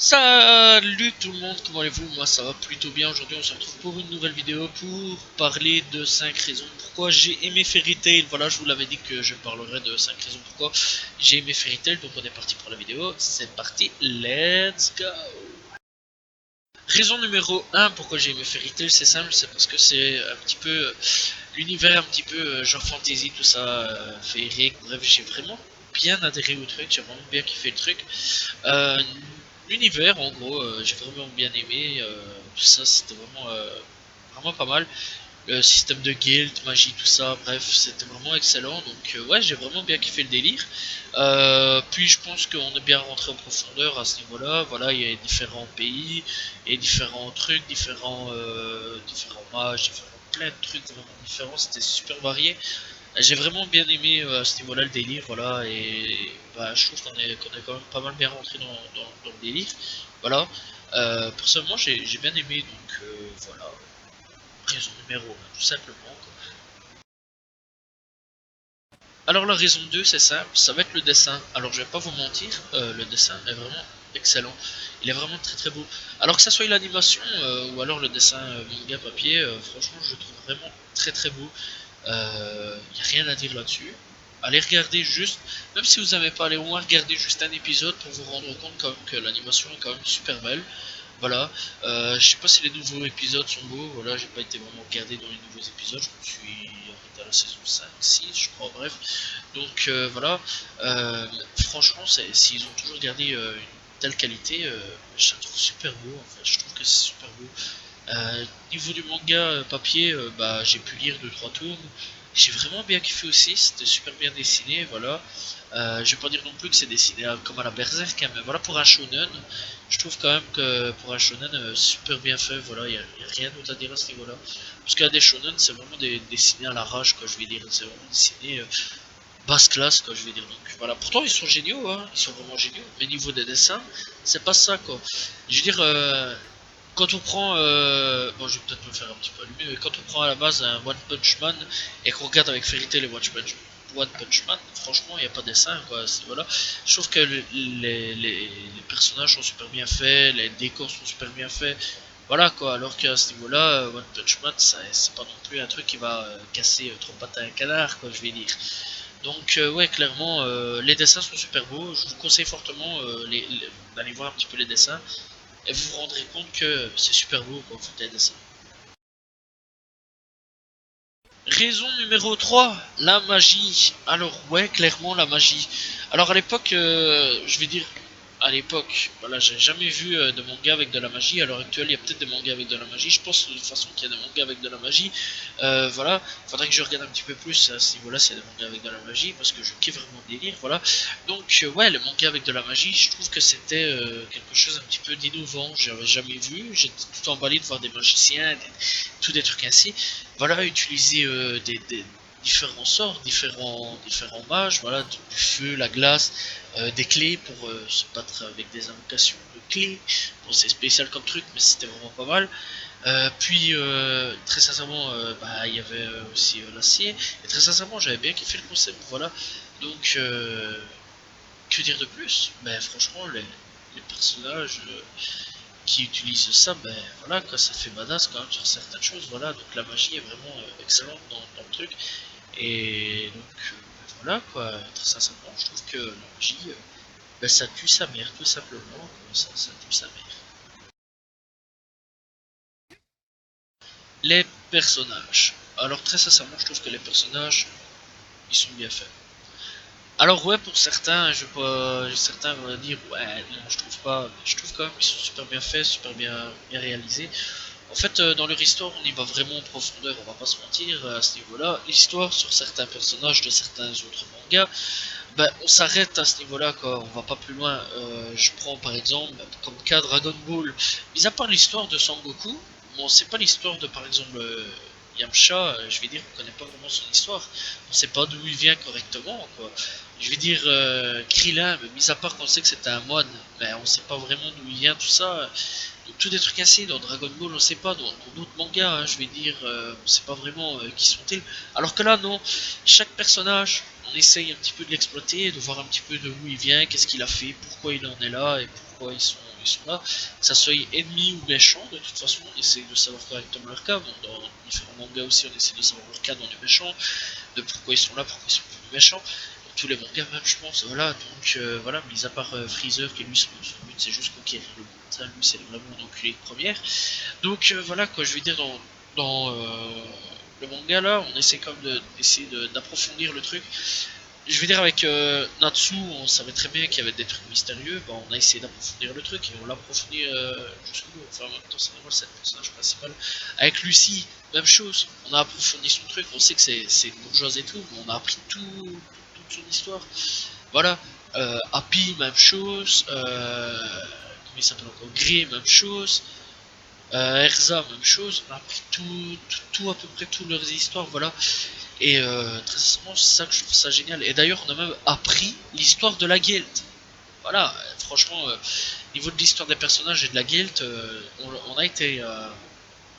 Salut tout le monde, comment allez-vous? Moi ça va plutôt bien. Aujourd'hui on se retrouve pour une nouvelle vidéo pour parler de 5 raisons pourquoi j'ai aimé Fairy Tail. Voilà, je vous l'avais dit que je parlerai de 5 raisons pourquoi j'ai aimé Fairy Tail. Donc on est parti pour la vidéo, c'est parti, let's go. Raison numéro 1 pourquoi j'ai aimé Fairy Tail, c'est simple, c'est parce que c'est un petit peu l'univers un petit peu genre fantasy, tout ça, féerique, bref, j'ai vraiment bien adhéré au truc, j'ai vraiment bien kiffé le truc. Euh, L'univers, en gros, j'ai vraiment bien aimé. Tout ça, c'était vraiment pas mal. Le système de guild, magie, tout ça, bref, c'était vraiment excellent. Donc, ouais, j'ai vraiment bien kiffé le délire. Puis, je pense qu'on est bien rentré en profondeur à ce niveau-là. Voilà, il y a différents pays et différents trucs, différents mages, plein de trucs vraiment différents. C'était super varié. J'ai vraiment bien aimé à ce niveau-là le délire, voilà, et bah, je trouve qu'on est quand même pas mal bien rentré dans le délire, voilà. Personnellement, j'ai bien aimé, donc voilà, raison numéro 1, tout simplement, quoi. Alors la raison 2, c'est simple, ça va être le dessin. Alors je vais pas vous mentir, le dessin est vraiment excellent, il est vraiment très très beau. Alors que ça soit l'animation ou alors le dessin manga papier, franchement je le trouve vraiment très très beau. Il n'y a rien à dire là-dessus. Allez regarder juste, même si vous n'avez pas, allez au moins regarder juste un épisode pour vous rendre compte quand même que l'animation est quand même super belle. Voilà. Je sais pas si les nouveaux épisodes sont beaux, voilà, j'ai pas été vraiment regardé dans les nouveaux épisodes, je me suis arrêté à la saison 5, 6, je crois, bref. Donc voilà. Euh, Franchement, s'ils ont toujours gardé une telle qualité, je la trouve super beau, en fait, je trouve que c'est super beau. Niveau du manga papier, bah, j'ai pu lire 2-3 tomes. J'ai vraiment bien kiffé aussi, c'était super bien dessiné, voilà. Je vais pas dire non plus que c'est dessiné comme à la Berserk, hein, mais voilà, pour un shonen, je trouve quand même que pour un shonen, super bien fait, voilà, y a rien d'autre à dire à ce niveau-là. Parce qu'il y a des shonen, c'est vraiment dessinés à l'arrache, quoi, je vais dire, c'est vraiment dessiné basse classe, quoi, je vais dire. Donc voilà, pourtant ils sont géniaux, hein, ils sont vraiment géniaux, mais niveau des dessins, c'est pas ça, quoi. Je veux dire, quand on prend, bon je vais peut-être me faire un petit peu allumer, mais quand on prend à la base un One Punch Man et qu'on regarde avec Fairy Tail et One Punch Man, franchement il n'y a pas de dessin, quoi, voilà. Je trouve que les personnages sont super bien faits, les décors sont super bien faits, voilà quoi, alors qu'à ce niveau-là, One Punch Man, c'est pas non plus un truc qui va casser trop pattes à un canard, quoi, je vais dire. Donc ouais, clairement, les dessins sont super beaux, je vous conseille fortement d'aller voir un petit peu les dessins, et vous vous rendrez compte que c'est super beau quand vous faites les dessins. Raison numéro 3, la magie. Alors ouais, clairement la magie. Alors à l'époque, je vais dire, à l'époque, voilà, j'ai jamais vu de manga avec de la magie. À l'heure actuelle, il y a peut-être des mangas avec de la magie. Je pense de toute façon qu'il y a des mangas avec de la magie. Voilà, faudrait que je regarde un petit peu plus à ce niveau-là s'il y a des mangas avec de la magie, parce que je kiffe vraiment le délire, voilà. Donc ouais, les mangas avec de la magie, je trouve que c'était quelque chose un petit peu d'innovant. J'avais jamais vu. J'étais tout emballé de voir des magiciens, tous des trucs ainsi. Voilà, utiliser des différents sorts, différents mages, voilà, du feu, la glace, des clés pour se battre avec des invocations de clés. Bon, c'est spécial comme truc, mais c'était vraiment pas mal. Puis, très sincèrement, bah, il y avait aussi l'acier. Et très sincèrement, j'avais bien kiffé le concept, voilà. Donc, que dire de plus? Ben, franchement, les personnages qui utilisent ça, ben voilà, quoi, ça fait badass quand même sur certaines choses, voilà. Donc, la magie est vraiment excellente dans le truc. Et donc, ben, voilà, quoi, très sincèrement, je trouve que la magie, ben, ça tue sa mère, tout simplement, quoi, ça tue sa mère. Les personnages. Alors, très sincèrement, je trouve que les personnages, ils sont bien faits. Alors ouais, pour certains, certains vont dire ouais, non, je trouve pas, mais je trouve quand même qu'ils sont super bien faits, bien réalisés. En fait, dans leur histoire, on y va vraiment en profondeur, on va pas se mentir à ce niveau-là. L'histoire sur certains personnages de certains autres mangas, ben, on s'arrête à ce niveau-là, quoi. On va pas plus loin. Je prends par exemple comme cas Dragon Ball. Mis à part l'histoire de Sangoku, bon, c'est pas l'histoire de par exemple Yamcha. Je vais dire, on connaît pas vraiment son histoire. On sait pas d'où il vient correctement, quoi. Je vais dire Krillin, mais mis à part qu'on sait que c'était un moine, ben on sait pas vraiment d'où il vient tout ça. Donc tous des trucs ainsi dans Dragon Ball, on sait pas. Dans d'autres mangas, hein, je vais dire, on sait pas vraiment qui sont-ils. Alors que là, non. Chaque personnage, on essaye un petit peu de l'exploiter, de voir un petit peu de où il vient, qu'est-ce qu'il a fait, pourquoi il en est là et pourquoi ils sont ils sont là, que ça soit ennemis ou méchants, de toute façon on essaie de savoir correctement leur cas, bon, dans différents mangas aussi on essaie de savoir leur cas dans les méchants, de pourquoi ils sont là, pourquoi ils sont plus méchants, dans tous les mangas même je pense, voilà, donc voilà, mis à part Freezer qui lui son but c'est juste conquérir le monde, ça lui c'est vraiment un enculé de première, donc voilà quoi, je veux dire dans le manga là, on essaie quand même d'essayer d'approfondir le truc. Je veux dire avec Natsu, on savait très bien qu'il y avait des trucs mystérieux, bah, on a essayé d'approfondir le truc et on l'a approfondi jusqu'au bout. Enfin en même temps c'est normal, c'est le personnage principal. Avec Lucie, même chose, on a approfondi son truc, on sait que c'est une bourgeoise et tout, mais on a appris toute son histoire. Voilà, Happy, même chose, comment il s'appelle encore, Gris, même chose. Erza, même chose, on a appris tout, à peu près toutes leurs histoires, voilà. Et très sincèrement, c'est ça que je trouve ça génial. Et d'ailleurs, on a même appris l'histoire de la guilde. Voilà, franchement, niveau de l'histoire des personnages et de la guilde, on a été...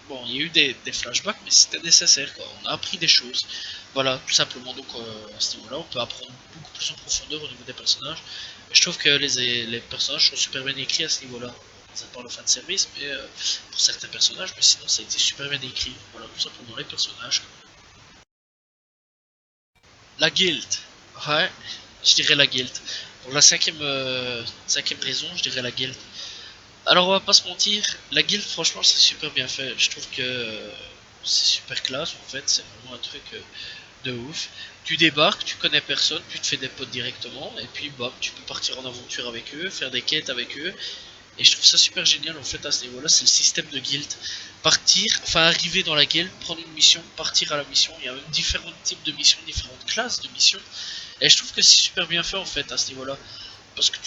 bon, il y a eu des flashbacks, mais c'était nécessaire, quoi. On a appris des choses. Voilà, tout simplement. Donc, à ce niveau-là, on peut apprendre beaucoup plus en profondeur au niveau des personnages. Et je trouve que les personnages sont super bien écrits à ce niveau-là. Ça part le fan service, mais pour certains personnages, mais sinon ça a été super bien écrit. Voilà, tout simplement les personnages. La guild, ouais, je dirais la guild. Pour la cinquième raison, je dirais la guild. Alors on va pas se mentir, la guild franchement c'est super bien fait. Je trouve que c'est super classe en fait, c'est vraiment un truc de ouf. Tu débarques, tu connais personne, tu te fais des potes directement, et puis bah tu peux partir en aventure avec eux, faire des quêtes avec eux. Et je trouve ça super génial en fait à ce niveau là, c'est le système de guild. Partir, enfin arriver dans la guild, prendre une mission, partir à la mission, il y a même différents types de missions, différentes classes de missions. Et je trouve que c'est super bien fait en fait à ce niveau là. Parce que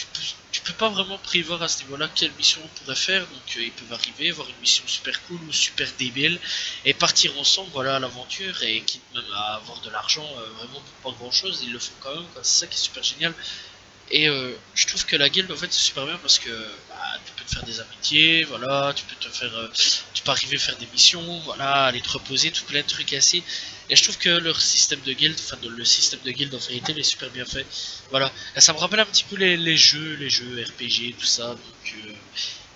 tu peux pas vraiment prévoir à ce niveau là quelle mission on pourrait faire. Donc ils peuvent arriver, voir une mission super cool ou super débile. Et partir ensemble voilà à l'aventure. Et quitte même à avoir de l'argent vraiment pour pas grand chose, ils le font quand même quoi. C'est ça qui est super génial. Et je trouve que la guilde en fait c'est super bien parce que bah, tu peux te faire des amitiés, voilà, tu peux te faire, tu peux arriver à faire des missions, voilà, aller te reposer, tout plein de trucs ainsi. Et je trouve que leur système de guild, enfin le système de guild en vérité il est super bien fait. Voilà, et ça me rappelle un petit peu les jeux RPG, tout ça.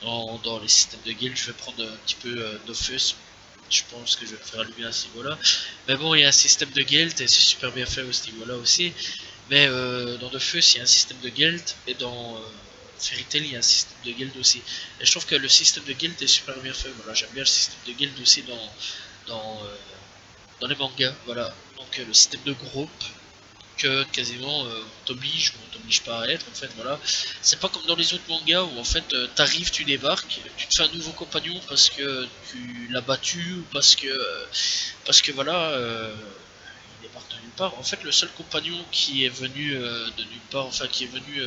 Donc dans les systèmes de guild, je vais prendre un petit peu Dofus. Je pense que je vais me faire allumer à ce niveau-là. Mais bon, il y a un système de guild et c'est super bien fait à ce niveau-là aussi. Mais dans Dofus, il y a un système de guild, et dans Fairy Tail, il y a un système de guild aussi. Et je trouve que le système de guild est super bien fait. Voilà, j'aime bien le système de guild aussi dans, euh, dans les mangas. Voilà, donc le système de groupe que quasiment on t'oblige ou on t'oblige pas à être en fait. Voilà, c'est pas comme dans les autres mangas où en fait t'arrives, tu débarques, tu te fais un nouveau compagnon parce que tu l'as battu ou parce que voilà. Il débarque de nulle part. En fait, le seul compagnon qui est venu de nulle part, enfin qui est venu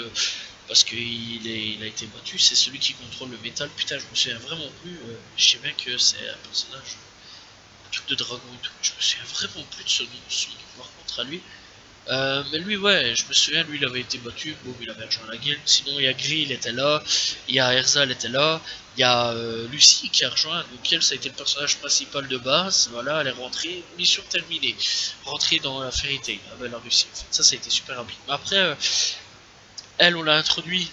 parce qu'il a été battu, c'est celui qui contrôle le métal. Putain, je me souviens vraiment plus. Je sais bien que c'est un personnage, un truc de dragon et tout. Je me souviens vraiment plus de son nom par contre à lui. Mais lui, ouais, je me souviens, lui, il avait été battu, bon, il avait rejoint la guilde. Sinon, il y a Gris, il était là, il y a Erza, elle était là, il y a Lucie qui a rejoint, donc elle, ça a été le personnage principal de base. Voilà, elle est rentrée, mission terminée, rentrée dans la Fairy Tail, ah ben, la Lucie, en fait. Ça a été super rapide. Mais après, elle, on l'a introduit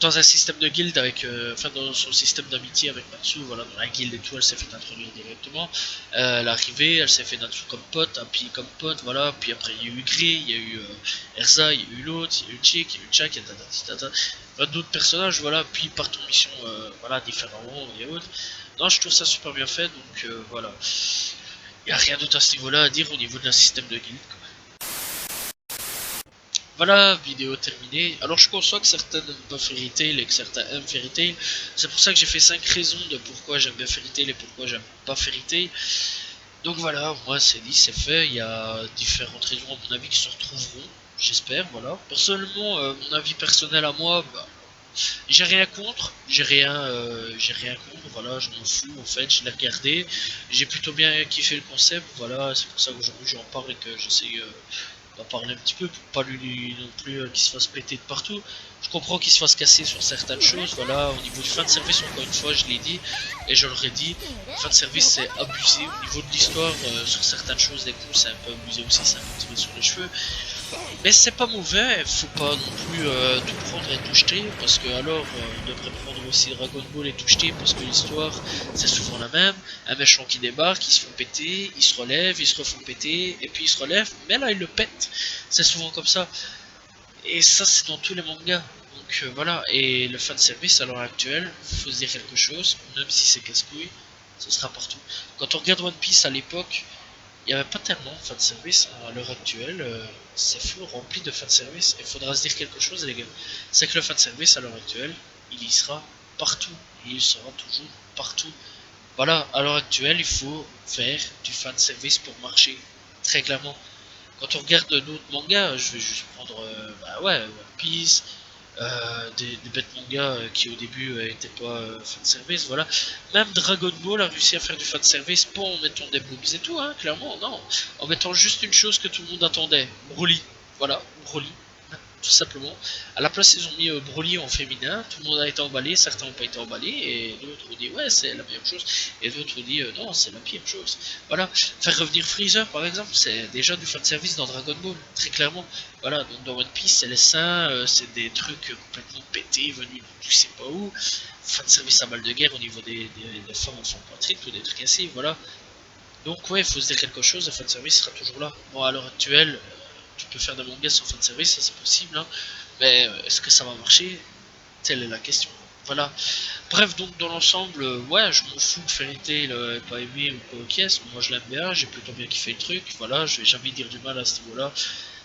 dans un système de guild avec, enfin dans son système d'amitié avec Natsu, voilà, dans la guild et tout, elle s'est fait introduire directement. Elle est arrivée, elle s'est fait Natsu comme pote, puis comme pote, voilà, puis après il y a eu Gris, il y a eu Erza, il y a eu l'autre, il y a eu Chick, il y a eu Chak, il y a plein d'autres personnages, voilà, puis par ton mission, voilà, différemment et autres. Non, je trouve ça super bien fait, donc voilà. Il n'y a rien d'autre à ce niveau-là à dire au niveau d'un système de guild, quoi. Voilà, vidéo terminée. Alors je conçois que certains n'aiment pas Fairy Tail et que certains aiment Fairy Tail. C'est pour ça que j'ai fait 5 raisons de pourquoi j'aime bien Fairy Tail et pourquoi j'aime pas Fairy Tail. Donc voilà, moi c'est dit, c'est fait. Il y a différentes raisons à mon avis qui se retrouveront, j'espère, voilà. Personnellement, mon avis personnel à moi, bah, j'ai rien contre, j'ai rien contre, voilà, je m'en fous en fait, je l'ai regardé, j'ai plutôt bien kiffé le concept, voilà, c'est pour ça qu'aujourd'hui j'en parle et que j'essaie d'en parler un petit peu pour pas lui non plus qu'il se fasse péter de partout. Je comprends qu'il se fasse casser sur certaines choses, voilà, au niveau du fan service, encore une fois, je l'ai dit et je l'aurais dit, le fan service c'est abusé au niveau de l'histoire, sur certaines choses, des coups c'est un peu abusé aussi, c'est un peu tiré sur les cheveux. Mais c'est pas mauvais, faut pas non plus tout prendre et tout jeter, parce que alors on devrait prendre aussi Dragon Ball et tout jeter, parce que l'histoire c'est souvent la même. Un méchant qui débarque, ils se font péter, ils se relèvent, ils se refont péter, et puis ils se relèvent, mais là ils le pètent. C'est souvent comme ça. Et ça c'est dans tous les mangas. Donc voilà, et le fanservice à l'heure actuelle, faut se dire quelque chose, même si c'est casse-couille, ce sera partout. Quand on regarde One Piece à l'époque, il n'y avait pas tellement de fanservice à l'heure actuelle. C'est fou, rempli de fanservice. Il faudra se dire quelque chose, les gars. C'est que le fanservice à l'heure actuelle, il y sera partout. Et il sera toujours partout. Voilà, à l'heure actuelle, il faut faire du fanservice pour marcher. Très clairement. Quand on regarde d'autres mangas, je vais juste prendre bah ouais, One Piece, des bêtes mangas qui au début étaient pas fanservice, voilà. Même Dragon Ball a réussi à faire du fanservice, pas en mettant des boobs et tout, hein, clairement, non. En mettant juste une chose que tout le monde attendait, Broly. Voilà, Broly, tout simplement. À la place, ils ont mis Broly en féminin, tout le monde a été emballé, certains n'ont pas été emballés, et d'autres ont dit ouais, c'est la meilleure chose, et d'autres ont dit non, c'est la pire chose. Voilà, faire revenir Freezer par exemple, c'est déjà du fanservice dans Dragon Ball, très clairement. Voilà, donc dans One Piece, c'est les seins, c'est des trucs complètement pétés, venus de tu sais pas où. Fanservice à balle de guerre au niveau des femmes en font Patrick, ou des trucs ainsi, voilà. Donc ouais, il faut se dire quelque chose, le fanservice sera toujours là. Bon, à l'heure actuelle, tu peux faire des mangas sans fanservice, ça c'est possible, hein. Mais est-ce que ça va marcher? Telle est la question. Voilà. Bref, donc dans l'ensemble, ouais, je m'en fous que Fairy Tail pas aimé ou quoi ok, moi je l'aime bien, j'ai plutôt bien kiffé le truc, voilà, je vais jamais dire du mal à ce niveau-là.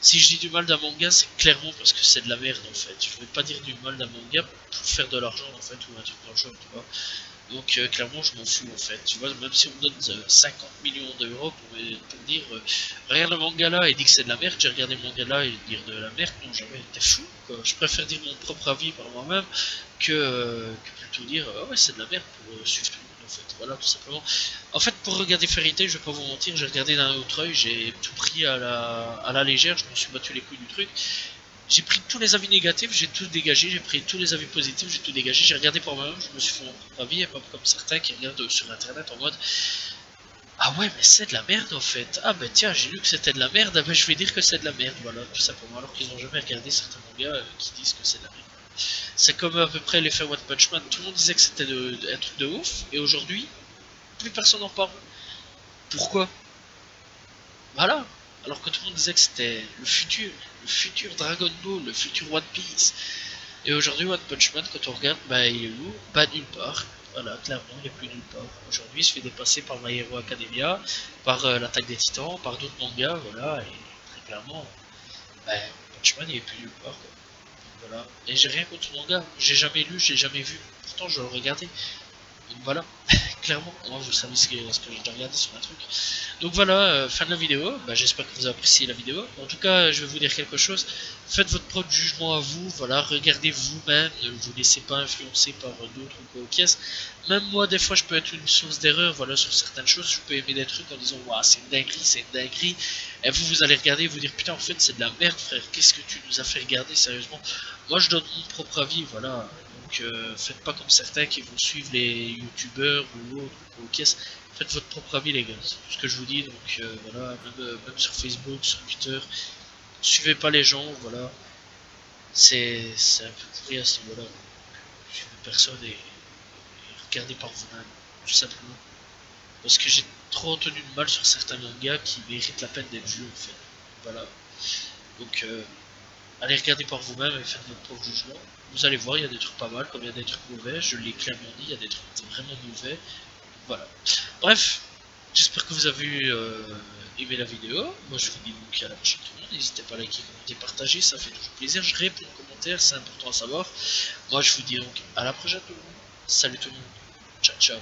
Si je dis du mal d'un manga, c'est clairement parce que c'est de la merde en fait. Je vais pas dire du mal d'un manga pour faire de l'argent en fait, ou un truc dans le genre, tu vois. Donc clairement je m'en fous en fait, tu vois, même si on me donne 50 millions d'euros pour dire regarde le manga là et dit que c'est de la merde, j'ai regardé le manga là et dire de la merde, non jamais, t'es fou quoi. Je préfère dire mon propre avis par moi-même que plutôt dire ah ouais c'est de la merde pour suivre tout le monde en fait, voilà tout simplement. En fait pour regarder Fairy Tail, je vais pas vous mentir, j'ai regardé d'un autre œil, j'ai tout pris à la légère, je me suis battu les couilles du truc. J'ai pris tous les avis négatifs, j'ai tout dégagé, j'ai pris tous les avis positifs, j'ai tout dégagé, j'ai regardé pour moi-même, je me suis fait mon propre avis, et pas comme certains qui regardent sur internet en mode ah ouais mais c'est de la merde en fait, ah bah tiens j'ai lu que c'était de la merde, ah bah je vais dire que c'est de la merde, voilà, tout simplement, alors qu'ils ont jamais regardé certains mangas qui disent que c'est de la merde. C'est comme à peu près l'effet One Punch Man, tout le monde disait que c'était un truc de ouf, et aujourd'hui, plus personne en parle. Pourquoi? Voilà, alors que tout le monde disait que c'était le futur Dragon Ball, le futur One Piece. Et aujourd'hui, One Punch Man, quand on regarde, bah il est où? Pas nulle part. Voilà, clairement, il est plus nulle part. Aujourd'hui, il se fait dépasser par My Hero Academia, par l'Attaque des Titans, par d'autres mangas, voilà, et très clairement, bah, One Punch Man, il est plus nulle part, quoi. Voilà. Et j'ai rien contre ce manga, j'ai jamais lu, j'ai jamais vu. Pourtant, je le regardais. Donc voilà, clairement, moi vous savez ce que j'ai regardé sur un truc. Donc voilà, fin de la vidéo, bah, j'espère que vous avez apprécié la vidéo. En tout cas, je vais vous dire quelque chose, faites votre propre jugement à vous, voilà, regardez vous-même, ne vous laissez pas influencer par d'autres ou quoi aux pièces. Même moi, des fois, je peux être une source d'erreur, voilà, sur certaines choses, je peux aimer des trucs en disant, waouh, c'est une dinguerie, et vous, vous allez regarder et vous dire, putain, en fait, c'est de la merde, frère, qu'est-ce que tu nous as fait regarder, sérieusement. Moi, je donne mon propre avis, voilà. Donc faites pas comme certains qui vont suivre les youtubeurs ou autres ou caisses. Faites votre propre avis les gars, c'est tout ce que je vous dis. Donc voilà, même sur Facebook, sur Twitter, suivez pas les gens, voilà. C'est un peu pourri à ce niveau-là. Suivez personne et regardez par vous-même, tout simplement. Parce que j'ai trop entendu de mal sur certains mangas qui méritent la peine d'être vus en fait. Voilà. Donc allez regarder par vous-même et faites votre propre jugement. Vous allez voir, il y a des trucs pas mal, comme il y a des trucs mauvais, je l'ai clairement dit, il y a des trucs vraiment mauvais. Voilà. Bref, j'espère que vous avez aimé la vidéo. Moi je vous dis donc à la prochaine tout le monde. N'hésitez pas à liker, commenter, partager, ça fait toujours plaisir. Je réponds aux commentaires, c'est important à savoir. Moi je vous dis donc à la prochaine tout le monde. Salut tout le monde. Ciao ciao.